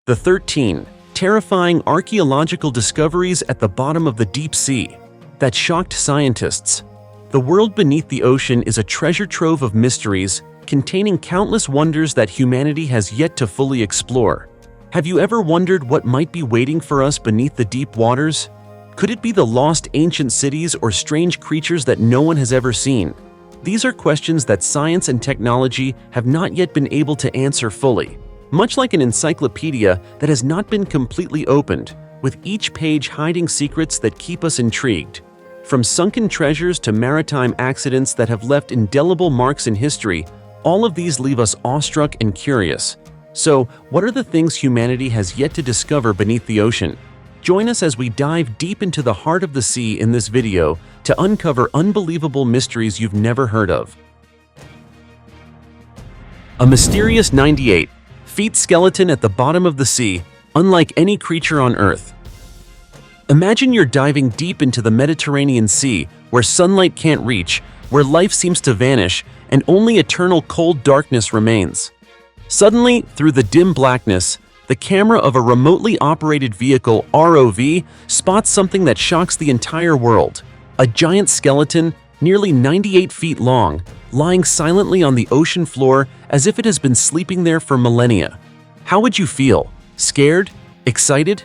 The 13 terrifying archaeological discoveries at the bottom of the deep sea that shocked scientists. The world beneath the ocean is a treasure trove of mysteries containing countless wonders that humanity has yet to fully explore. Have you ever wondered what might be waiting for us beneath the deep waters? Could it be the lost ancient cities or strange creatures that no one has ever seen? These are questions that science and technology have not yet been able to answer fully. Much like an encyclopedia that has not been completely opened, with each page hiding secrets that keep us intrigued. From sunken treasures to maritime accidents that have left indelible marks in history, all of these leave us awestruck and curious. So, what are the things humanity has yet to discover beneath the ocean? Join us as we dive deep into the heart of the sea in this video to uncover unbelievable mysteries you've never heard of. A mysterious 98 feet skeleton at the bottom of the sea, unlike any creature on Earth. Imagine you're diving deep into the Mediterranean Sea, where sunlight can't reach, where life seems to vanish, and only eternal cold darkness remains. Suddenly, through the dim blackness, the camera of a remotely operated vehicle, ROV, spots something that shocks the entire world. A giant skeleton, nearly 98 feet long, lying silently on the ocean floor as if it has been sleeping there for millennia. How would you feel? Scared? Excited?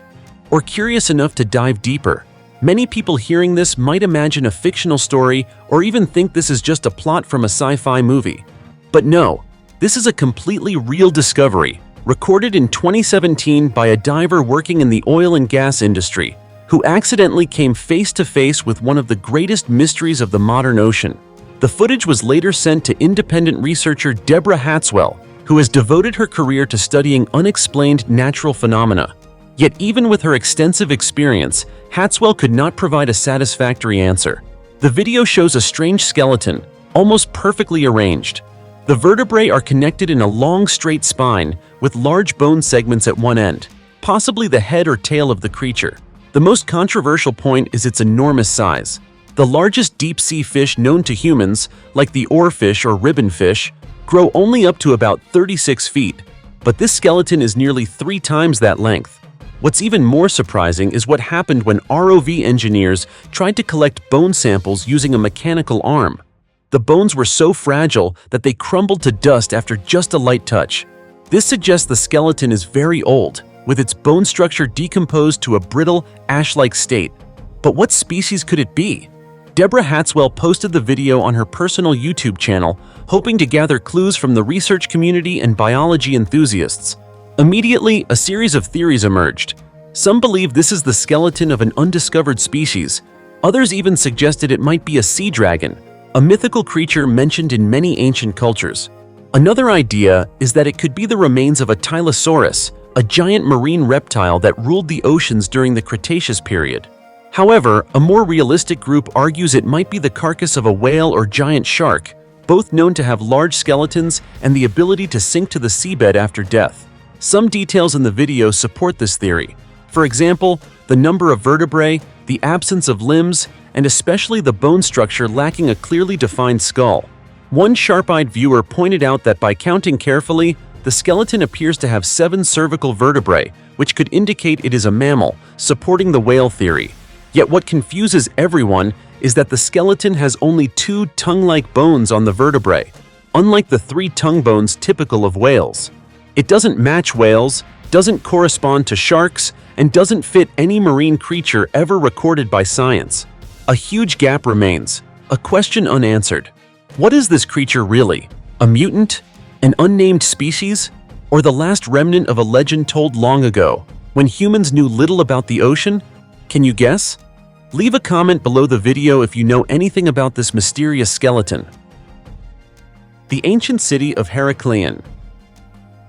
Or curious enough to dive deeper? Many people hearing this might imagine a fictional story or even think this is just a plot from a sci-fi movie. But no, this is a completely real discovery, recorded in 2017 by a diver working in the oil and gas industry, who accidentally came face to face with one of the greatest mysteries of the modern ocean. The footage was later sent to independent researcher Deborah Hatswell, who has devoted her career to studying unexplained natural phenomena. Yet even with her extensive experience, Hatswell could not provide a satisfactory answer. The video shows a strange skeleton, almost perfectly arranged. The vertebrae are connected in a long straight spine, with large bone segments at one end, possibly the head or tail of the creature. The most controversial point is its enormous size. The largest deep-sea fish known to humans, like the oarfish or ribbonfish, grow only up to about 36 feet, but this skeleton is nearly 3 times that length. What's even more surprising is what happened when ROV engineers tried to collect bone samples using a mechanical arm. The bones were so fragile that they crumbled to dust after just a light touch. This suggests the skeleton is very old, with its bone structure decomposed to a brittle, ash-like state. But what species could it be? Deborah Hatswell posted the video on her personal YouTube channel, hoping to gather clues from the research community and biology enthusiasts. Immediately, a series of theories emerged. Some believe this is the skeleton of an undiscovered species. Others even suggested it might be a sea dragon, a mythical creature mentioned in many ancient cultures. Another idea is that it could be the remains of a Tylosaurus, a giant marine reptile that ruled the oceans during the Cretaceous period. However, a more realistic group argues it might be the carcass of a whale or giant shark, both known to have large skeletons and the ability to sink to the seabed after death. Some details in the video support this theory. For example, the number of vertebrae, the absence of limbs, and especially the bone structure lacking a clearly defined skull. One sharp-eyed viewer pointed out that by counting carefully, the skeleton appears to have 7 cervical vertebrae, which could indicate it is a mammal, supporting the whale theory. Yet what confuses everyone is that the skeleton has only 2 tongue-like bones on the vertebrae, unlike the 3 tongue bones typical of whales. It doesn't match whales, doesn't correspond to sharks, and doesn't fit any marine creature ever recorded by science. A huge gap remains, a question unanswered. What is this creature really? A mutant? An unnamed species? Or the last remnant of a legend told long ago, when humans knew little about the ocean? Can you guess? Leave a comment below the video if you know anything about this mysterious skeleton. The ancient city of Heracleion.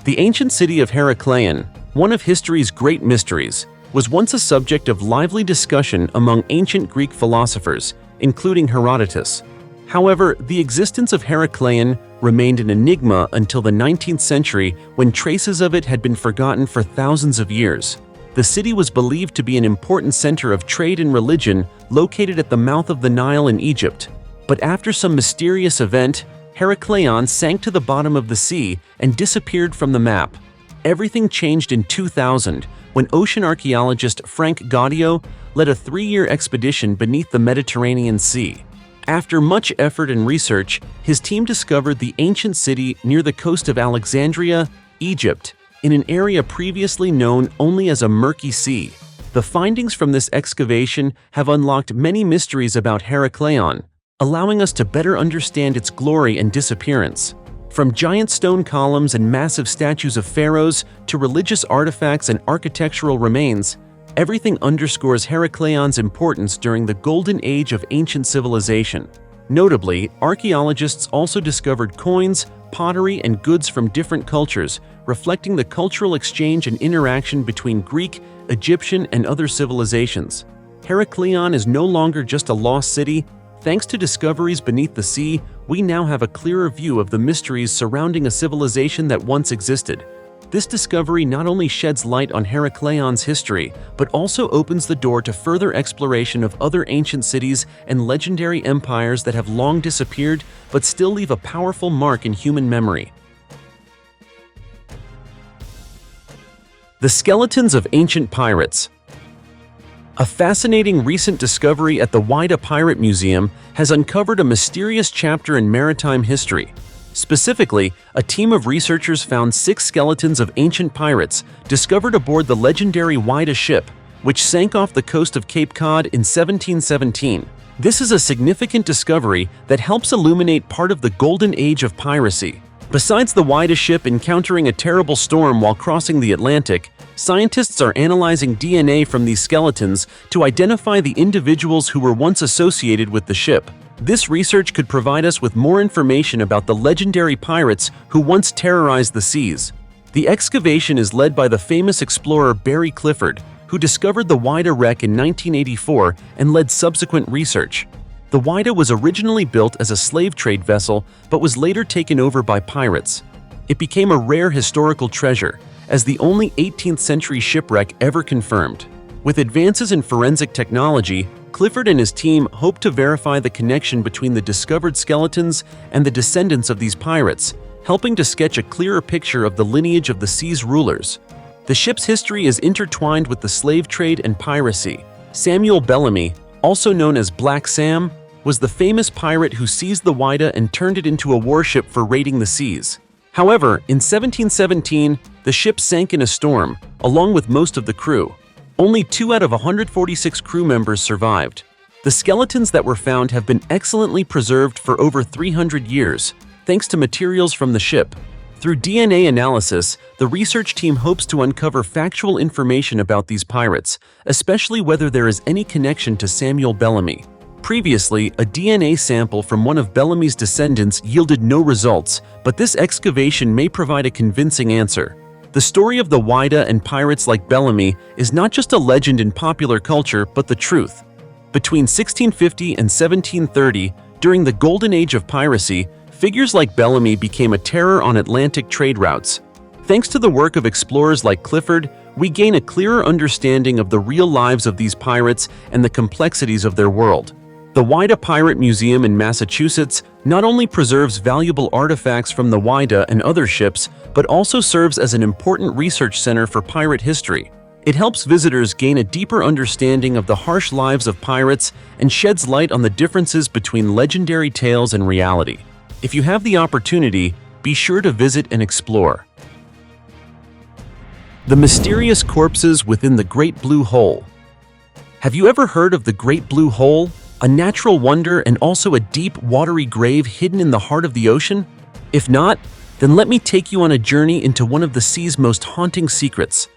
The ancient city of Heracleion, one of history's great mysteries, was once a subject of lively discussion among ancient Greek philosophers, including Herodotus. However, the existence of Heracleion remained an enigma until the 19th century, when traces of it had been forgotten for thousands of years. The city was believed to be an important center of trade and religion, located at the mouth of the Nile in Egypt. But after some mysterious event, Heracleion sank to the bottom of the sea and disappeared from the map. Everything changed in 2000 when ocean archaeologist Frank Gaudio led a 3-year expedition beneath the Mediterranean Sea. After much effort and research, his team discovered the ancient city near the coast of Alexandria, Egypt, in an area previously known only as a murky sea. The findings from this excavation have unlocked many mysteries about Herakleion, allowing us to better understand its glory and disappearance. From giant stone columns and massive statues of pharaohs to religious artifacts and architectural remains, everything underscores Herakleion's importance during the golden age of ancient civilization. Notably, archaeologists also discovered coins, pottery, and goods from different cultures, reflecting the cultural exchange and interaction between Greek, Egyptian, and other civilizations. Herakleion is no longer just a lost city. Thanks to discoveries beneath the sea, we now have a clearer view of the mysteries surrounding a civilization that once existed. This discovery not only sheds light on Herakleion's history, but also opens the door to further exploration of other ancient cities and legendary empires that have long disappeared but still leave a powerful mark in human memory. The skeletons of ancient pirates. A fascinating recent discovery at the Whydah Pirate Museum has uncovered a mysterious chapter in maritime history. Specifically, a team of researchers found 6 skeletons of ancient pirates discovered aboard the legendary Whydah ship, which sank off the coast of Cape Cod in 1717. This is a significant discovery that helps illuminate part of the golden age of piracy. Besides the Whydah ship encountering a terrible storm while crossing the Atlantic, scientists are analyzing DNA from these skeletons to identify the individuals who were once associated with the ship. This research could provide us with more information about the legendary pirates who once terrorized the seas. The excavation is led by the famous explorer Barry Clifford, who discovered the Whydah wreck in 1984 and led subsequent research. The Whydah was originally built as a slave trade vessel but was later taken over by pirates. It became a rare historical treasure, as the only 18th century shipwreck ever confirmed. With advances in forensic technology, Clifford and his team hope to verify the connection between the discovered skeletons and the descendants of these pirates, helping to sketch a clearer picture of the lineage of the sea's rulers. The ship's history is intertwined with the slave trade and piracy. Samuel Bellamy, also known as Black Sam, was the famous pirate who seized the Whydah and turned it into a warship for raiding the seas. However, in 1717, the ship sank in a storm, along with most of the crew. Only 2 out of 146 crew members survived. The skeletons that were found have been excellently preserved for over 300 years, thanks to materials from the ship. Through DNA analysis, the research team hopes to uncover factual information about these pirates, especially whether there is any connection to Samuel Bellamy. Previously, a DNA sample from one of Bellamy's descendants yielded no results, but this excavation may provide a convincing answer. The story of the Whydah and pirates like Bellamy is not just a legend in popular culture, but the truth. Between 1650 and 1730, during the golden age of piracy, figures like Bellamy became a terror on Atlantic trade routes. Thanks to the work of explorers like Clifford, we gain a clearer understanding of the real lives of these pirates and the complexities of their world. The Whydah Pirate Museum in Massachusetts not only preserves valuable artifacts from the Whydah and other ships, but also serves as an important research center for pirate history. It helps visitors gain a deeper understanding of the harsh lives of pirates and sheds light on the differences between legendary tales and reality. If you have the opportunity, be sure to visit and explore. The mysterious corpses within the Great Blue Hole. Have you ever heard of the Great Blue Hole? A natural wonder and also a deep, watery grave hidden in the heart of the ocean? If not, then let me take you on a journey into one of the sea's most haunting secrets.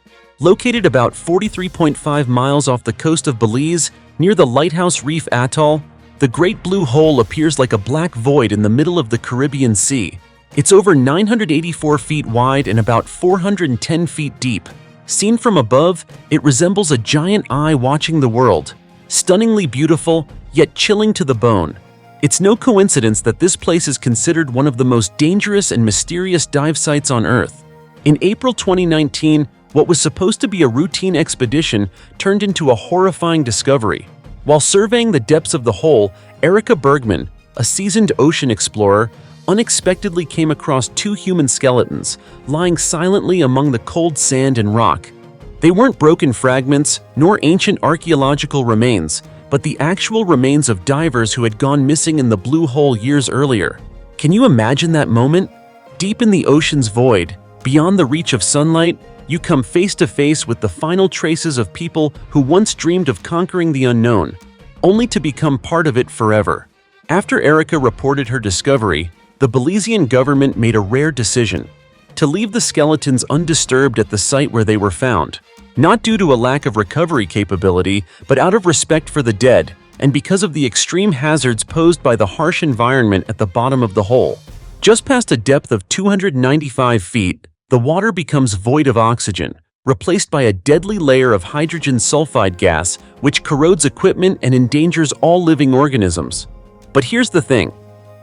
Located about 43.5 miles off the coast of Belize, near the Lighthouse Reef Atoll, the Great Blue Hole appears like a black void in the middle of the Caribbean Sea. It's over 984 feet wide and about 410 feet deep. Seen from above, it resembles a giant eye watching the world. Stunningly beautiful, yet chilling to the bone. It's no coincidence that this place is considered one of the most dangerous and mysterious dive sites on Earth. In April 2019, what was supposed to be a routine expedition turned into a horrifying discovery. While surveying the depths of the hole, Erica Bergman, a seasoned ocean explorer, unexpectedly came across two human skeletons lying silently among the cold sand and rock. They weren't broken fragments nor ancient archaeological remains, but the actual remains of divers who had gone missing in the blue hole years earlier. Can you imagine that moment? Deep in the ocean's void, beyond the reach of sunlight, you come face to face with the final traces of people who once dreamed of conquering the unknown, only to become part of it forever. After Erica reported her discovery, the Belizean government made a rare decision: to leave the skeletons undisturbed at the site where they were found. Not due to a lack of recovery capability, but out of respect for the dead, and because of the extreme hazards posed by the harsh environment at the bottom of the hole. Just past a depth of 295 feet, the water becomes void of oxygen, replaced by a deadly layer of hydrogen sulfide gas, which corrodes equipment and endangers all living organisms. But here's the thing: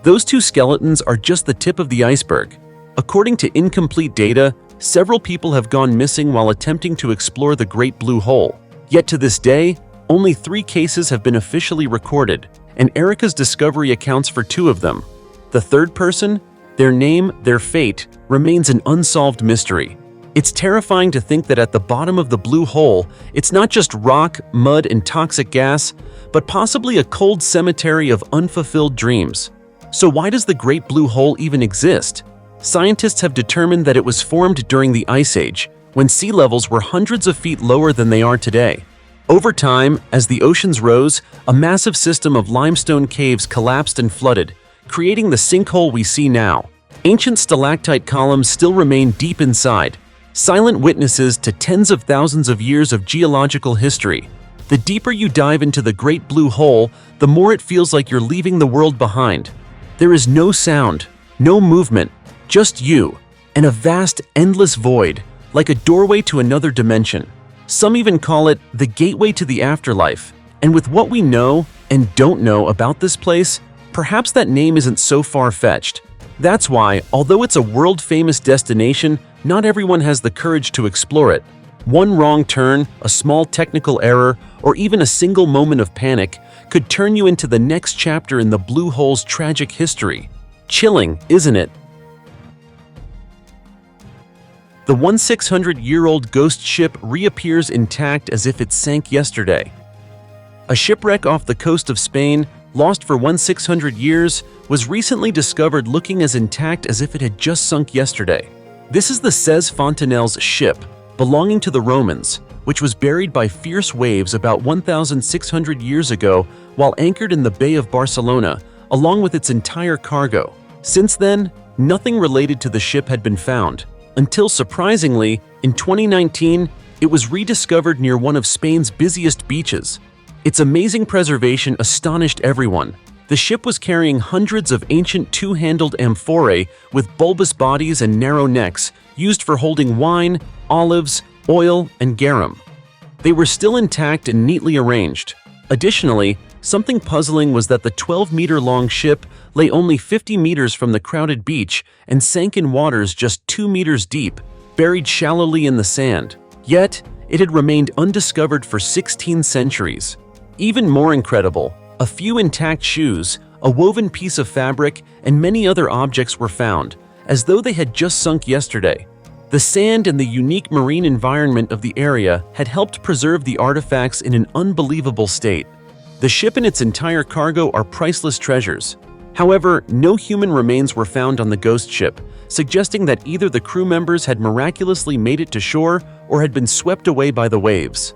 those two skeletons are just the tip of the iceberg. According to incomplete data, several people have gone missing while attempting to explore the Great Blue Hole. Yet to this day, only 3 cases have been officially recorded, and Erica's discovery accounts for 2 of them. The third person, their name, their fate, remains an unsolved mystery. It's terrifying to think that at the bottom of the blue hole, it's not just rock, mud, and toxic gas, but possibly a cold cemetery of unfulfilled dreams. So why does the Great Blue Hole even exist? Scientists have determined that it was formed during the Ice Age, when sea levels were hundreds of feet lower than they are today. Over time, as the oceans rose, a massive system of limestone caves collapsed and flooded, creating the sinkhole we see now. Ancient stalactite columns still remain deep inside, silent witnesses to tens of thousands of years of geological history. The deeper you dive into the Great Blue Hole, the more it feels like you're leaving the world behind. There is no sound, no movement, just you, and a vast, endless void, like a doorway to another dimension. Some even call it the gateway to the afterlife. And with what we know and don't know about this place, perhaps that name isn't so far-fetched. That's why, although it's a world-famous destination, not everyone has the courage to explore it. One wrong turn, a small technical error, or even a single moment of panic could turn you into the next chapter in the Blue Hole's tragic history. Chilling, isn't it? The 1,600-year-old ghost ship reappears intact as if it sank yesterday. A shipwreck off the coast of Spain, lost for 1,600 years, was recently discovered looking as intact as if it had just sunk yesterday. This is the Ses Fontanelles ship, belonging to the Romans, which was buried by fierce waves about 1,600 years ago while anchored in the Bay of Barcelona, along with its entire cargo. Since then, nothing related to the ship had been found, until surprisingly, in 2019, it was rediscovered near one of Spain's busiest beaches. Its amazing preservation astonished everyone. The ship was carrying hundreds of ancient two-handled amphorae with bulbous bodies and narrow necks, used for holding wine, olives, oil, and garum. They were still intact and neatly arranged. Additionally, something puzzling was that the 12-meter-long ship lay only 50 meters from the crowded beach and sank in waters just 2 meters deep, buried shallowly in the sand. Yet, it had remained undiscovered for 16 centuries. Even more incredible, a few intact shoes, a woven piece of fabric, and many other objects were found, as though they had just sunk yesterday. The sand and the unique marine environment of the area had helped preserve the artifacts in an unbelievable state. The ship and its entire cargo are priceless treasures. However, no human remains were found on the ghost ship, suggesting that either the crew members had miraculously made it to shore or had been swept away by the waves.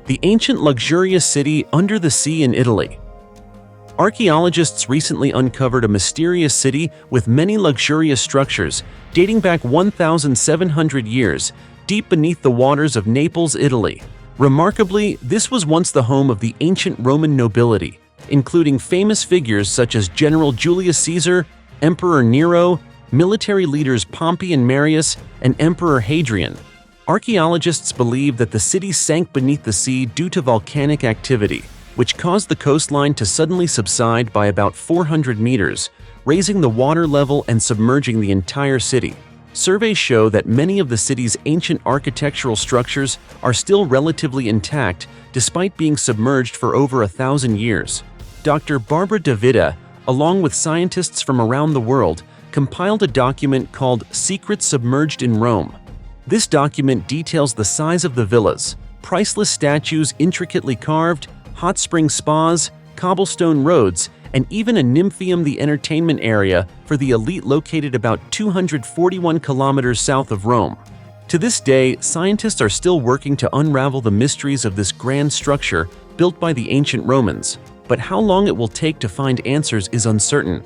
The ancient luxurious city under the sea in Italy. Archaeologists recently uncovered a mysterious city with many luxurious structures dating back 1,700 years, deep beneath the waters of Naples, Italy. Remarkably, this was once the home of the ancient Roman nobility, including famous figures such as General Julius Caesar, Emperor Nero, military leaders Pompey and Marius, and Emperor Hadrian. Archaeologists believe that the city sank beneath the sea due to volcanic activity, which caused the coastline to suddenly subside by about 400 meters, raising the water level and submerging the entire city. Surveys show that many of the city's ancient architectural structures are still relatively intact despite being submerged for over 1,000 years. Dr. Barbara Davida, along with scientists from around the world, compiled a document called Secrets Submerged in Rome. This document details the size of the villas, priceless statues intricately carved, hot spring spas, cobblestone roads, and even a nympheum, the entertainment area for the elite located about 241 kilometers south of Rome. To this day, scientists are still working to unravel the mysteries of this grand structure built by the ancient Romans, but how long it will take to find answers is uncertain.